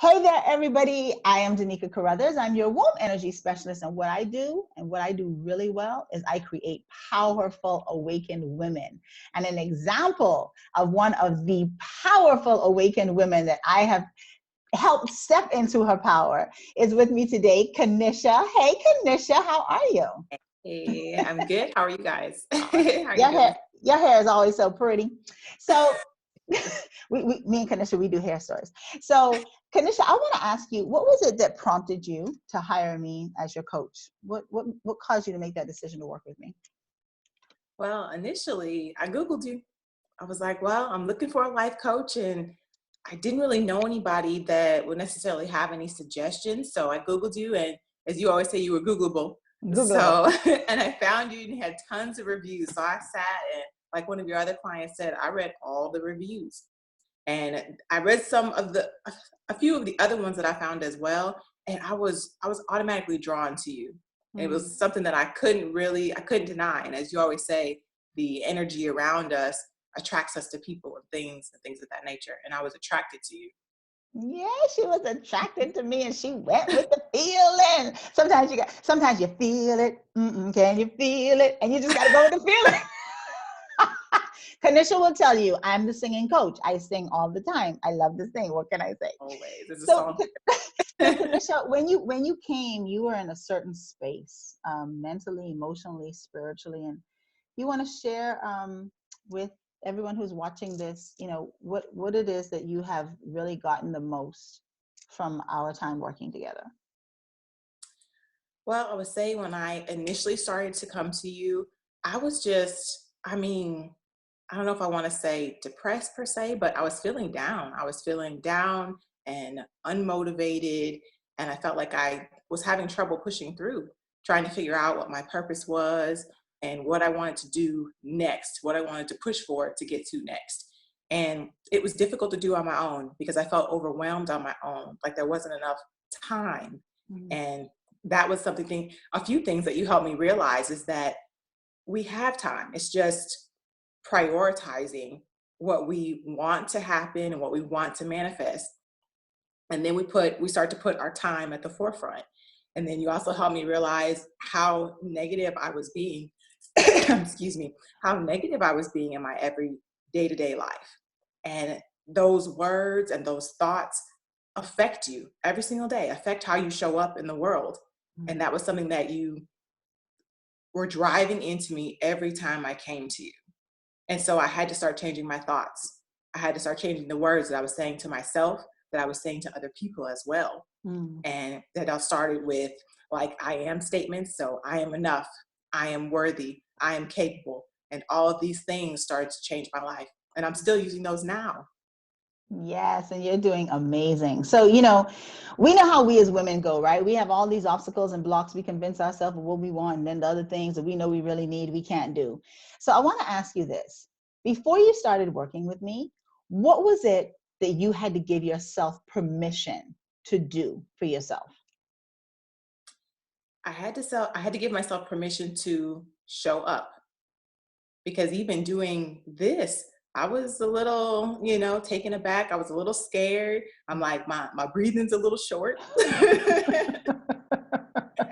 Hey there, everybody. I am Denika Carothers. I'm your womb energy specialist. And what I do really well, is I create powerful, awakened women. And an example of one of the powerful, awakened women that I have helped step into her power is with me today, Kanisha. Hey, Kanisha, how are you? Hey, I'm good. How are you guys? How Uh, are you Your doing? hair, your hair is always so pretty. So me and Kanisha, we do hair stories. So, Kanisha, I want to ask you, what was it that prompted you to hire me as your coach? What caused you to make that decision to work with me? Well, initially, I Googled you. I was like, well, I'm looking for a life coach, and I didn't really know anybody that would necessarily have any suggestions. So I Googled you, and as you always say, you were Googleable. Googleable. So, and I found you, and you had tons of reviews. So I sat and, like one of your other clients said, I read all the reviews. And I read a few of the other ones that I found as well, and I was automatically drawn to you. It Mm. was something that I couldn't deny. And as you always say, the energy around us attracts us to people and things of that nature. And I was attracted to you. Yeah, she was attracted to me, and she went with the feeling. Sometimes you feel it. Can you feel it? And you just got to go with the feeling. Kanisha will tell you, I'm the singing coach. I sing all the time. I love to sing. What can I say? Always, there's a So, song. so Kanisha, when you came, you were in a certain space, mentally, emotionally, spiritually, and you want to share with everyone who's watching this, what it is that you have really gotten the most from our time working together. Well, I would say when I initially started to come to you, I was just, I don't know if I want to say depressed per se, but I was feeling down. I was feeling down and unmotivated. And I felt like I was having trouble pushing through, trying to figure out what my purpose was and what I wanted to do next, what I wanted to push for to get to next. And it was difficult to do on my own because I felt overwhelmed on my own, like there wasn't enough time. Mm. And that was a few things that you helped me realize is that we have time. It's just prioritizing what we want to happen and what we want to manifest. And then we start to put our time at the forefront. And then you also helped me realize how negative I was being, excuse me, how negative I was being in my every day-to-day life. And those words and those thoughts affect you every single day, affect how you show up in the world. And Mm. that was something that you were driving into me every time I came to you. And so I had to start changing my thoughts. I had to start changing the words that I was saying to myself, that I was saying to other people as well. Mm. And that I started with like I am statements. So I am enough. I am worthy. I am capable. And all of these things started to change my life. And I'm still using those now. Yes, and you're doing amazing. So, we know how we as women go, right? We have all these obstacles and blocks. We convince ourselves of what we want, and then the other things that we know we really need, we can't do. So, I want to ask you this. Before you started working with me, what was it that you had to give yourself permission to do for yourself? I had to give myself permission to show up because even doing this, I was a little, taken aback. I was a little scared. I'm like, my breathing's a little short.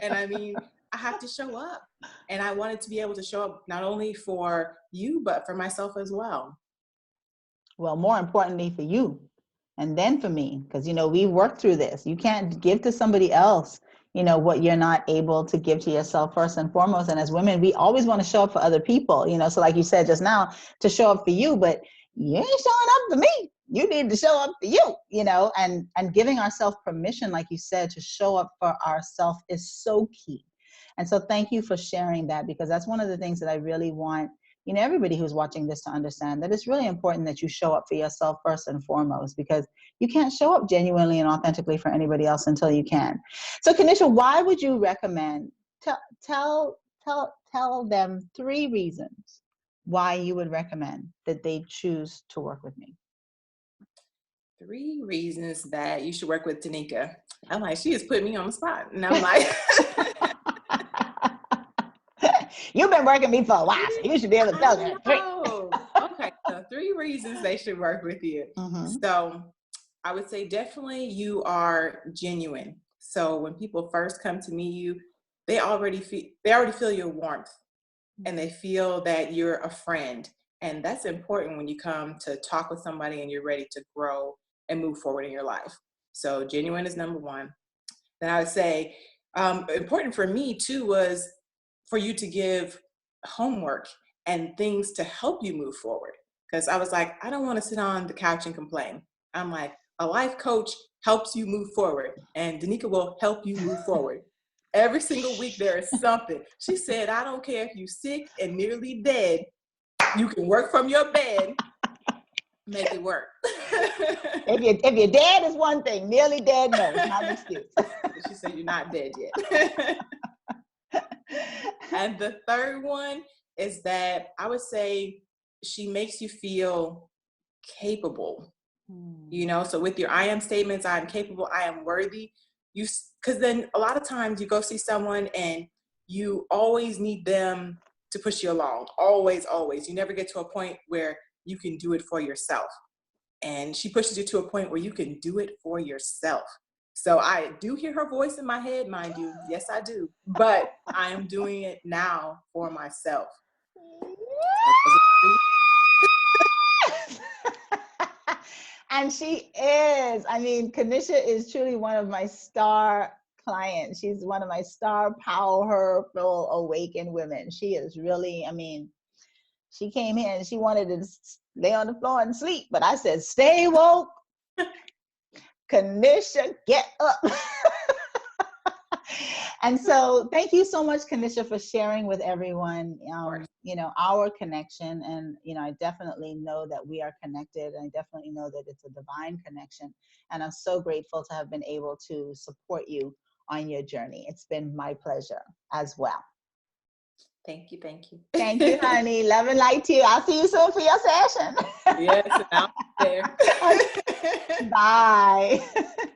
And I have to show up. And I wanted to be able to show up not only for you, but for myself as well. Well, more importantly for you and then for me, because we worked through this. You can't give to somebody else, what you're not able to give to yourself first and foremost. And as women, we always want to show up for other people, so like you said just now, to show up for you, but you ain't showing up for me. You need to show up for you, and giving ourselves permission, like you said, to show up for ourselves is so key. And so thank you for sharing that, because that's one of the things that I really want everybody who's watching this to understand, that it's really important that you show up for yourself first and foremost, because you can't show up genuinely and authentically for anybody else until you can. So, Kanisha, why would you recommend, tell them 3 reasons why you would recommend that they choose to work with me? 3 reasons that you should work with Denika. I'm like, she just put me on the spot. And I'm like, You've been working me for a while, so you should be able to tell I them 3. know. Okay, so 3 reasons they should work with you. Mm-hmm. So I would say definitely you are genuine. So when people first come to meet you, they already feel your warmth, and they feel that you're a friend. And that's important when you come to talk with somebody and you're ready to grow and move forward in your life. So genuine is number one. Then I would say important for me too was for you to give homework and things to help you move forward. Because I was like, I don't want to sit on the couch and complain. I'm like, a life coach helps you move forward, and Denika will help you move forward. Every single week there is something. She said, I don't care if you're sick and nearly dead, you can work from your bed, make it work. If you're dead is one thing, nearly dead, no, it's not an excuse. She said, you're not dead yet. And the third one is that I would say she makes you feel capable. You know, so with your I am statements, I am capable, I am worthy. Because then a lot of times you go see someone and you always need them to push you along. Always, always. You never get to a point where you can do it for yourself. And she pushes you to a point where you can do it for yourself. So I do hear her voice in my head, mind you. Yes, I do. But I am doing it now for myself. And she is. I mean, Kanisha is truly one of my star clients. She's one of my star, powerful, awakened women. She is really, I mean, she came here and she wanted to lay on the floor and sleep, but I said, stay woke. Kanisha, get up. And so thank you so much, Kanisha, for sharing with everyone, you know, our connection. And, you know, I definitely know that we are connected, and I definitely know that it's a divine connection. And I'm so grateful to have been able to support you on your journey. It's been my pleasure as well. Thank you. Thank you. Thank you, honey. Love and light to you. I'll see you soon for your session. Yes, and I'll be there. Bye.